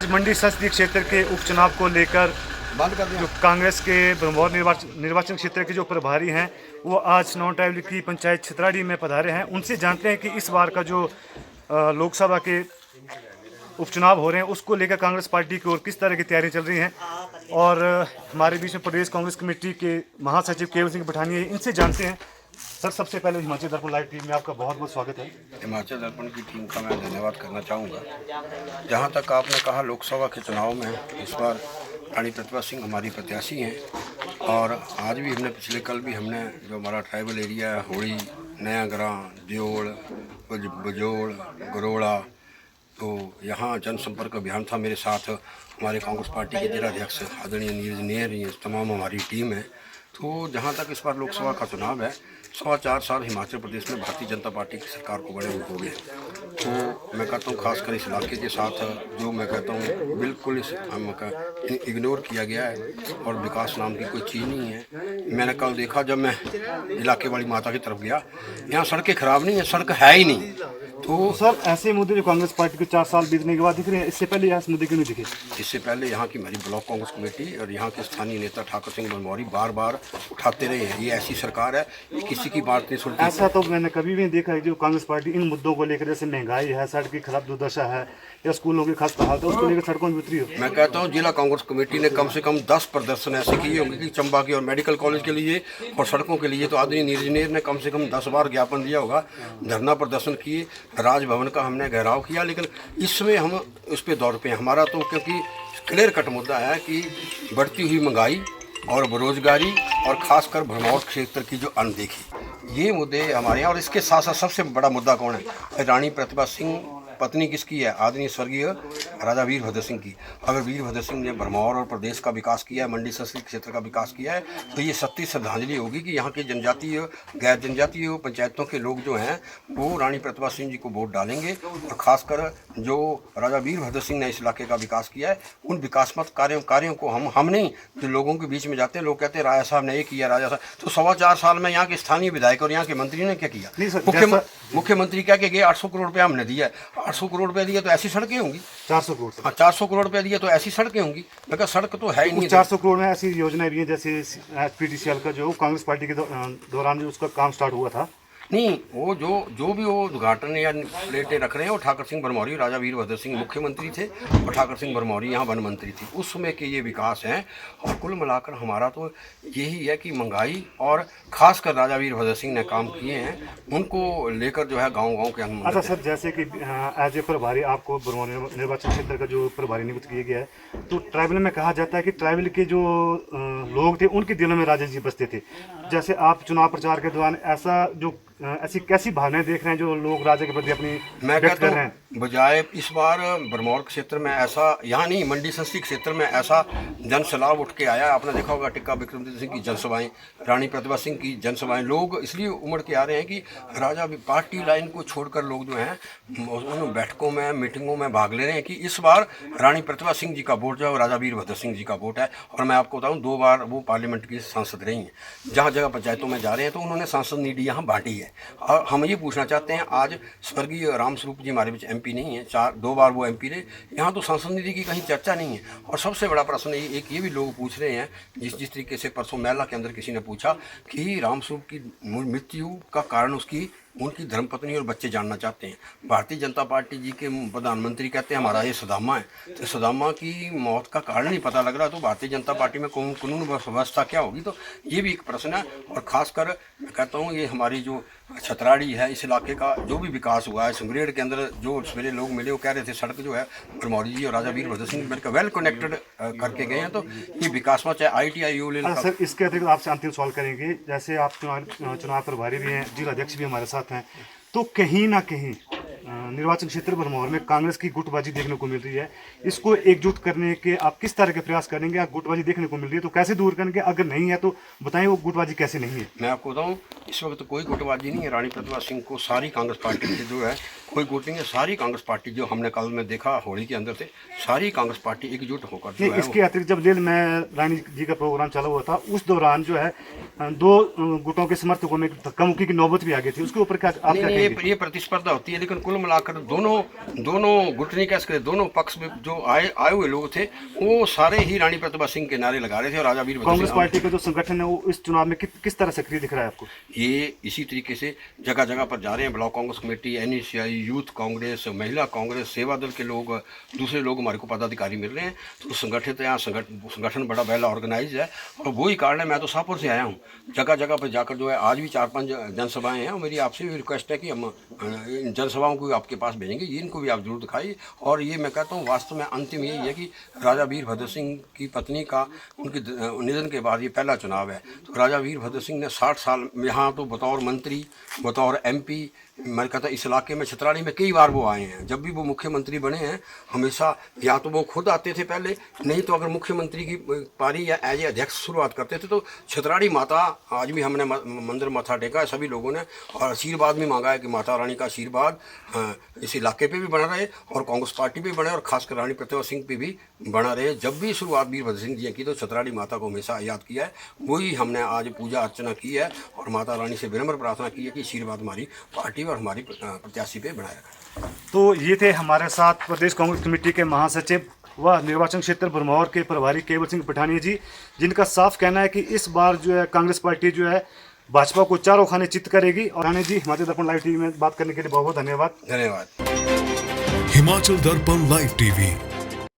मंडी संसदीय क्षेत्र के उपचुनाव को लेकर जो कांग्रेस के ब्रह्मौर निर्वाचन क्षेत्र के जो प्रभारी हैं वो आज नॉन ट्राइबल की पंचायत छितराड़ी में पधारे हैं। उनसे जानते हैं कि इस बार का जो लोकसभा के उपचुनाव हो रहे हैं उसको लेकर कांग्रेस पार्टी की ओर किस तरह की तैयारी चल रही हैं। और हमारे बीच में प्रदेश कांग्रेस कमेटी के महासचिव केवल सिंह पठानिया, इनसे जानते हैं। सर, सबसे पहले हिमाचल दर्पण लाइव टीम में आपका बहुत बहुत स्वागत है। हिमाचल दर्पण की टीम का मैं धन्यवाद करना चाहूँगा। जहाँ तक आपने कहा लोकसभा के चुनाव में इस बार रानी प्रतिभा सिंह हमारी प्रत्याशी हैं और आज भी हमने पिछले कल भी हमने जो हमारा ट्राइबल एरिया है होड़ी, नया ग्रां, दियोड़, बजोड़, गरोड़ा, तो यहाँ जनसंपर्क अभियान था। मेरे साथ हमारे कांग्रेस पार्टी के जिलाध्यक्ष आदरणीय नीरज नेहर, ये तमाम हमारी टीम है। तो जहाँ तक इस बार लोकसभा का चुनाव है, 4.25 साल हिमाचल प्रदेश में भारतीय जनता पार्टी की सरकार को बड़े हो गए। तो मैं कहता हूँ खासकर इस इलाके के साथ जो मैं कहता हूँ बिल्कुल इग्नोर किया गया है और विकास नाम की कोई चीज़ नहीं है। मैंने कल देखा जब मैं इलाके वाली माता की तरफ गया, यहाँ सड़कें खराब नहीं है, सड़क है ही नहीं। तो सर, ऐसे मुद्दे जो कांग्रेस पार्टी के 4 साल बीतने के बाद दिख रहे हैं, इससे पहले यहाँ मुद्दे क्यों नहीं दिखे? इससे पहले यहाँ की हमारी ब्लॉक कांग्रेस कमेटी और यहाँ के स्थानीय नेता ठाकुर सिंह बनमौरी बार बार उठाते रहे हैं। ये ऐसी सरकार है, ये किसी की बात नहीं सुनती। ऐसा तो मैंने कभी भी नहीं देखा है जो कांग्रेस पार्टी इन मुद्दों को लेकर, जैसे महंगाई है, सड़क की खराब दुर्दशा है या स्कूलों की खस्ता हालत है, उसको लेकर सड़कों में उतरी हो। मैं कहता हूँ जिला कांग्रेस कमेटी ने कम से कम 10 प्रदर्शन ऐसे किए होंगे कि चंबा की और मेडिकल कॉलेज के लिए और सड़कों के लिए। तो आदरणीय नीरज नेहर ने कम से कम 10 बार ज्ञापन दिया होगा, धरना प्रदर्शन किए, राजभवन का हमने घेराव किया। लेकिन इसमें हम उस पर दौर पे हमारा तो क्योंकि क्लियर कट मुद्दा है कि बढ़ती हुई महंगाई और बेरोजगारी और खासकर भरमौर क्षेत्र की जो अनदेखी, ये मुद्दे हमारे यहाँ। और इसके साथ साथ सबसे बड़ा मुद्दा कौन है? रानी प्रतिभा सिंह पत्नी किसकी है? आदरणीय स्वर्गीय राजा वीरभद्र सिंह की। अगर वीरभद्र सिंह ने भरमौर और प्रदेश का विकास किया है, मंडी संसदीय क्षेत्र का विकास किया है, तो ये सच्ची श्रद्धांजलि होगी कि यहाँ के जनजातीय गैर जनजातीय पंचायतों के लोग जो हैं वो रानी प्रतिभा सिंह जी को वोट डालेंगे। और ख़ासकर जो राजा वीरभद्र सिंह ने इस इलाके का विकास किया है, उन विकासात्मक कार्यों को हम नहीं, जो लोगों के बीच में जाते हैं, लोग कहते हैं राजा साहब ने ये किया, राजा साहब। तो 4.25 साल में यहाँ के स्थानीय विधायक और यहाँ के मंत्री ने क्या किया? मुख्यमंत्री क्या के गए, 800 करोड़ रुपया हमने दिया है। 800 करोड़ रुपये दिए तो ऐसी सड़कें होंगी। 400 करोड़, हाँ 400 करोड़ रुपये दिए तो ऐसी सड़कें होंगी। मैं कहा सड़क तो है ही नहीं। 400 करोड़ में ऐसी योजनाएं भी हैं जैसे HPDCL का जो कांग्रेस पार्टी के दौरान जो उसका काम स्टार्ट हुआ था। नहीं, वो जो भी वो उद्घाटन या प्लेटें रख रहे हैं वो ठाकुर सिंह बनमौरी, राजा वीरभद्र सिंह मुख्यमंत्री थे और ठाकुर सिंह बनमौरी यहाँ वन मंत्री थी। उस समय के ये विकास हैं। और कुल मिलाकर हमारा तो यही है कि महंगाई और खासकर राजा वीरभद्र सिंह ने काम किए हैं, उनको लेकर जो है गाँव के हम। अच्छा सर, जैसे कि एज ए प्रभारी आपको ब्रह्मौर निर्वाचन क्षेत्र का जो प्रभारी नियुक्त किया गया है, तो ट्राइबल में कहा जाता है कि ट्राइबल के जो लोग थे उनके दिलों में राजा जी बसते थे। जैसे आप चुनाव प्रचार के दौरान ऐसी कैसी भावनाएं देख रहे हैं जो लोग राजा के प्रति अपनी व्यक्त कर रहे हैं? बजाय इस बार भरमौर क्षेत्र में ऐसा, यहाँ नहीं मंडी संसदीय क्षेत्र में ऐसा जन सैलाब उठ के आया। आपने देखा होगा टिक्का विक्रमादित्य सिंह की जनसभाएं, रानी प्रतिभा सिंह की जनसभाएं। लोग इसलिए उमड़ के आ रहे हैं कि राजा पार्टी लाइन को छोड़कर लोग जो हैं उन बैठकों में, मीटिंगों में भाग ले रहे हैं कि इस बार रानी प्रतिभा सिंह जी का वोट जो है राजा वीरभद्र सिंह जी का वोट है। और मैं आपको बताऊँ 2 बार वो पार्लियामेंट की सांसद रही हैं। जहाँ जगह पंचायतों में जा रहे हैं तो उन्होंने सांसद निधि यहाँ बांटी है। और हम ये पूछना चाहते हैं, आज स्वर्गीय रामस्वरूप जी हमारे बीच MP नहीं है, 2 बार वो MP रहे, यहाँ तो सांसद निधि की कहीं चर्चा नहीं है। और सबसे बड़ा प्रश्न ये भी लोग पूछ रहे हैं, जिस तरीके से परसों मेला के अंदर किसी ने पूछा कि रामस्वरूप की मृत्यु का कारण उनकी धर्मपत्नी और बच्चे जानना चाहते हैं। भारतीय जनता पार्टी जी के प्रधानमंत्री कहते हैं हमारा ये सदामा है, तो सदामा की मौत का कारण नहीं पता लग रहा, तो भारतीय जनता पार्टी में कानून व्यवस्था क्या होगी? तो ये भी एक प्रश्न है। और ख़ासकर मैं कहता हूँ ये हमारी जो छतराड़ी है, इस इलाके का जो भी विकास हुआ है, सुंगरेड़ के अंदर जो सवेरे लोग मिले वो कह रहे थे सड़क जो है भरमौरी जी और राजा वीरभद्र सिंह मिलकर वेल कनेक्टेड करके गए हैं। तो ये विकास में चाहे ITI सर, इसके अतिरिक्त आपसे अंतिम सवाल करेंगे, जैसे आप चुनाव प्रभारी भी हैं, जिलाध्यक्ष भी हमारे साथ हैं, तो कहीं ना कहीं निर्वाचन क्षेत्र भरमौर में कांग्रेस की गुटबाजी देखने को मिल रही है। इसको एकजुट करने के आप किस तरह के प्रयास करेंगे? आप गुटबाजी देखने को मिल रही है तो कैसे दूर करेंगे? अगर नहीं है तो बताएं वो गुटबाजी कैसे नहीं है? मैं आपको बताऊं, इस वक्त कोई गुटबाजी नहीं है। रानी प्रतिभा सिंह को सारी कांग्रेस पार्टी से जो है कोई गुट नहीं है। सारी कांग्रेस पार्टी जो हमने कल में देखा होली के अंदर से, सारी कांग्रेस पार्टी एकजुट होकर जो है। इसके अतिरिक्त जब जेल में रानी जी का प्रोग्राम चला हुआ था उस दौरान जो है 2 गुटों के समर्थकों में धक्का मुक्की की नौबत भी आ गई थी, उसके ऊपर क्या आप? ये प्रतिस्पर्धा होती है, लेकिन कुल कुल मिलाकर दोनों गुटनी कह सकते, दोनों पक्ष में जो आए हुए लोग थे वो सारे ही रानी प्रतिभा सिंह के नारे लगा रहे थे। और राजा वीरभद्र कांग्रेस सिंह पार्टी का जो संगठन है वो इस चुनाव में किस तरह सक्रिय दिख रहा है आपको? ये इसी तरीके से जगह जगह पर जा रहे हैं। Block Congress committee, NECI, youth Congress, महिला कांग्रेस, सेवा दल के लोग, दूसरे लोग हमारे को पदाधिकारी मिल रहे हैं। तो संगठित यहाँ संगठन बड़ा वेल ऑर्गेनाइज है। और वही कारण है, मैं तो शाहपुर से आया हूँ, जगह जगह पर जाकर जो है आज भी 4-5 जनसभाएं हैं। और मेरी आपसे भी रिक्वेस्ट है कि हम इन जनसभाओं को आपके पास भेजेंगे, इनको भी आप जरूर दिखाइए। और ये मैं कहता हूँ वास्तव में अंतिम यही है कि राजा वीरभद्र सिंह की पत्नी का उनके निधन के बाद ये पहला चुनाव है। तो राजा वीरभद्र सिंह ने 60 साल यहाँ तो बतौर मंत्री, बतौर MP, मैं कहता इस इलाके में छितराड़ी में कई बार वो आए हैं। जब भी वो मुख्यमंत्री बने हैं हमेशा या तो वो खुद आते थे पहले, नहीं तो अगर मुख्यमंत्री की पारी या एज ए अध्यक्ष शुरुआत करते थे तो छितराड़ी माता, आज भी हमने मंदिर मत्था टेका है सभी लोगों ने, और आशीर्वाद भी मांगा है कि माता रानी का आशीर्वाद इस इलाके पे भी बना रहे और कांग्रेस पार्टी पे बने और खासकर रानी प्रतिभा सिंह पे भी बना रहे। जब भी शुरुआत वीरभद्र सिंह जी की तो छितराड़ी माता को हमेशा याद किया है। वही हमने आज पूजा अर्चना की है और माता रानी से विनम्र प्रार्थना की है कि आशीर्वाद हमारी पार्टी और हमारी प्रत्याशी पे बनाए रखा। तो ये थे हमारे साथ प्रदेश कांग्रेस कमेटी के महासचिव व निर्वाचन क्षेत्र भरमौर के प्रभारी केवल सिंह पठानिया जी, जिनका साफ कहना है कि इस बार जो है कांग्रेस पार्टी जो है भाजपा को चारों खाने चित करेगी। और रानी जी, हिमाचल दर्पण लाइव टीवी में बात करने के लिए बहुत बहुत धन्यवाद। धन्यवाद। हिमाचल दर्पण लाइव टीवी